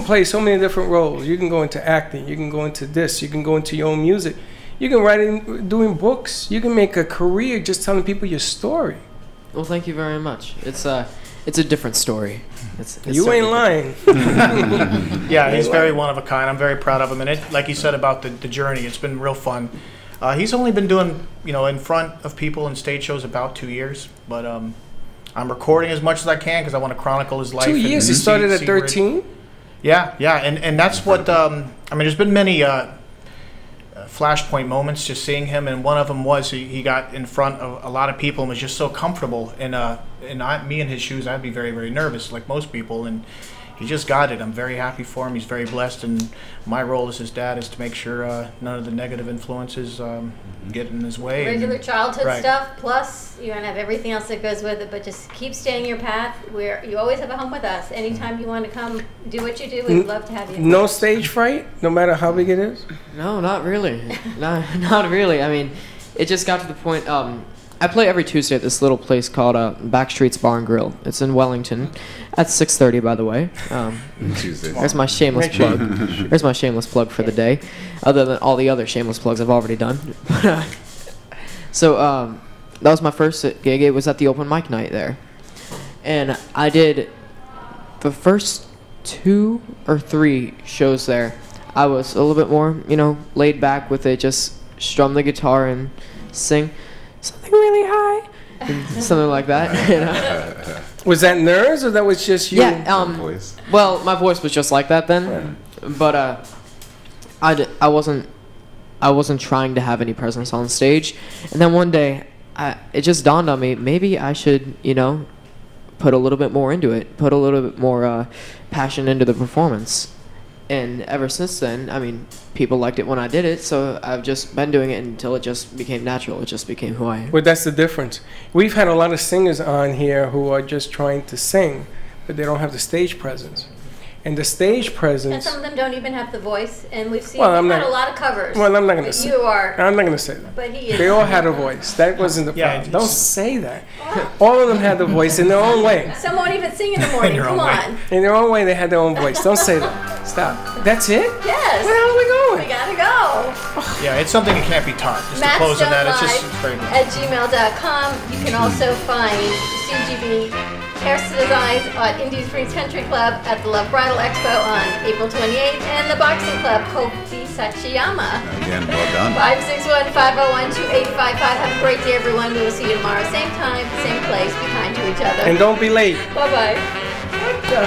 play so many different roles. You can go into acting, you can go into this, you can go into your own music, you can write doing books, you can make a career just telling people your story. Well, thank you very much. It's a different story. It's You ain't lying. Yeah, he's very one of a kind. I'm very proud of him. And like you said about the journey, it's been real fun. He's only been doing, in front of people in stage shows about 2 years. But I'm recording as much as I can because I want to chronicle his life. 2 years? He started at 13? Yeah. And that's what, there's been many flashpoint moments just seeing him. And one of them was he got in front of a lot of people and was just so comfortable. Me in his shoes, I'd be very, very nervous like most people. And he just got it. I'm very happy for him. He's very blessed, and my role as his dad is to make sure none of the negative influences get in his way. Regular childhood Right. stuff, plus you're going to have everything else that goes with it, but just keep staying your path. You always have a home with us. Anytime you want to come do what you do, we'd love to have you. No stage fright, no matter how big it is? No, not really. Not really. I mean, it just got to the point. I play every Tuesday at this little place called Backstreet's Bar and Grill. It's in Wellington. At 6:30, by the way. There's my shameless plug. There's my shameless plug for the day, other than all the other shameless plugs I've already done. So that was my first gig. It was at the open mic night there, and I did the first 2 or 3 shows there. I was a little bit more, laid back with it, just strum the guitar and sing something really high, and something like that. Was that nerves, or that was just you? Yeah. Well, my voice was just like that then, but I wasn't trying to have any presence on stage. And then one day, it just dawned on me, maybe I should, put a little bit more into it, put a little bit more passion into the performance. And ever since then, I mean, people liked it when I did it, so I've just been doing it until it just became natural. It just became who I am. Well, that's the difference. We've had a lot of singers on here who are just trying to sing, but they don't have the stage presence. And the stage presence... And some of them don't even have the voice, and we've seen Well, I'm had not- a lot of covers. Well, I'm not going to say You are... I'm not going to say that. But he is. They all had a voice. That wasn't the problem. Don't say that. All of them had the voice in their own way. Some won't even sing in the morning. Come on. In their own way, they had their own voice. Don't say that. Stop. That's it? Yes. Where the hell are we going? We gotta go. Yeah, it's something that can't be taught. Just to close on that, it's just very at gmail.com. You can also find CGB Hairstyle Designs at Indian Springs Country Club at the Love Bridal Expo on April 28th and the Boxing Club, Koki Sachiyama. Again, well done. 561-501-2855. Have a great day, everyone. We will see you tomorrow, same time, same place. Be kind to each other. And don't be late. Bye-bye. What the?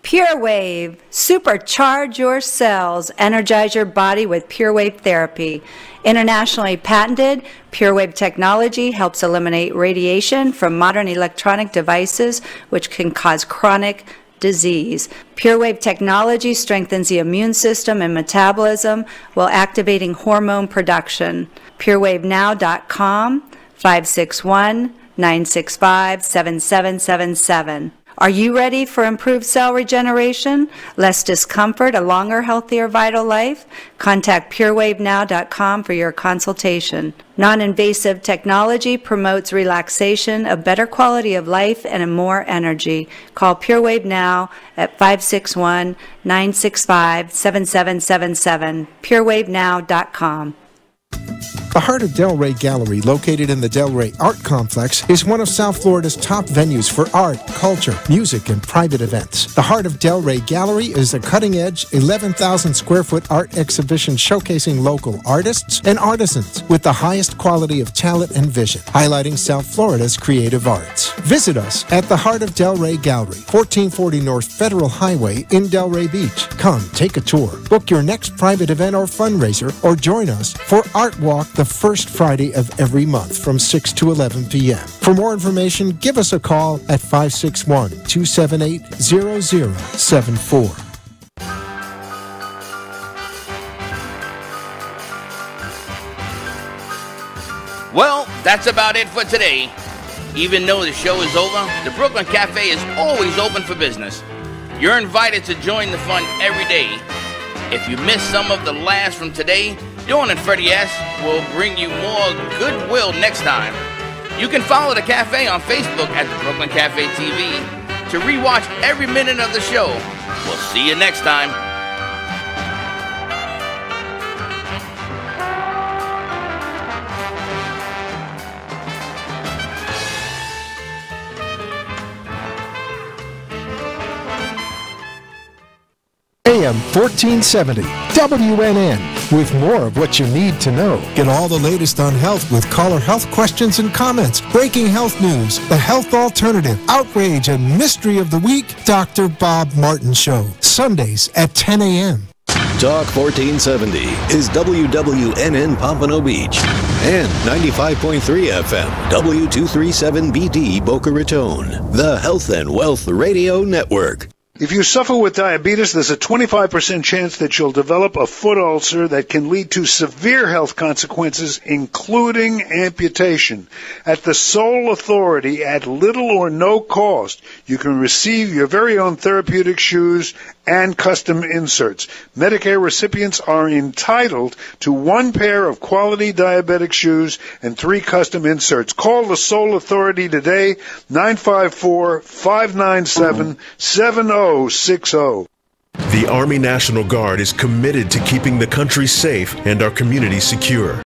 Pure Wave. Supercharge your cells. Energize your body with Pure Wave therapy. Internationally patented, Pure Wave technology helps eliminate radiation from modern electronic devices which can cause chronic disease. Pure Wave technology strengthens the immune system and metabolism while activating hormone production. PureWaveNow.com, 561-965-7777. Are you ready for improved cell regeneration, less discomfort, a longer, healthier, vital life? Contact PureWaveNow.com for your consultation. Non-invasive technology promotes relaxation, a better quality of life, and more energy. Call PureWave Now at 561-965-7777. PureWaveNow.com. The Heart of Delray Gallery, located in the Delray Art Complex, is one of South Florida's top venues for art, culture, music, and private events. The Heart of Delray Gallery is a cutting-edge, 11,000-square-foot art exhibition showcasing local artists and artisans with the highest quality of talent and vision, highlighting South Florida's creative arts. Visit us at the Heart of Delray Gallery, 1440 North Federal Highway in Delray Beach. Come, take a tour, book your next private event or fundraiser, or join us for Art Walk the first Friday of every month from 6 to 11 p.m. For more information, give us a call at 561-278-0074. Well, that's about it for today. Even though the show is over, the Brooklyn Cafe is always open for business. You're invited to join the fun every day. If you missed some of the laughs from today, Dawn and Freddie S. will bring you more goodwill next time. You can follow the cafe on Facebook at the Brooklyn Cafe TV to rewatch every minute of the show. We'll see you next time. AM 1470, WNN, with more of what you need to know. Get all the latest on health with caller health questions and comments, breaking health news, the health alternative, outrage, and mystery of the week. Dr. Bob Martin Show, Sundays at 10 a.m. Talk 1470 is WWNN Pompano Beach and 95.3 FM W237BD Boca Raton, the Health and Wealth Radio Network. If you suffer with diabetes, there's a 25% chance that you'll develop a foot ulcer that can lead to severe health consequences, including amputation. At the Soul Authority, at little or no cost, you can receive your very own therapeutic shoes and custom inserts. Medicare recipients are entitled to 1 pair of quality diabetic shoes and 3 custom inserts. Call the Soul Authority today, 954-597-7060. The Army National Guard is committed to keeping the country safe and our communities secure.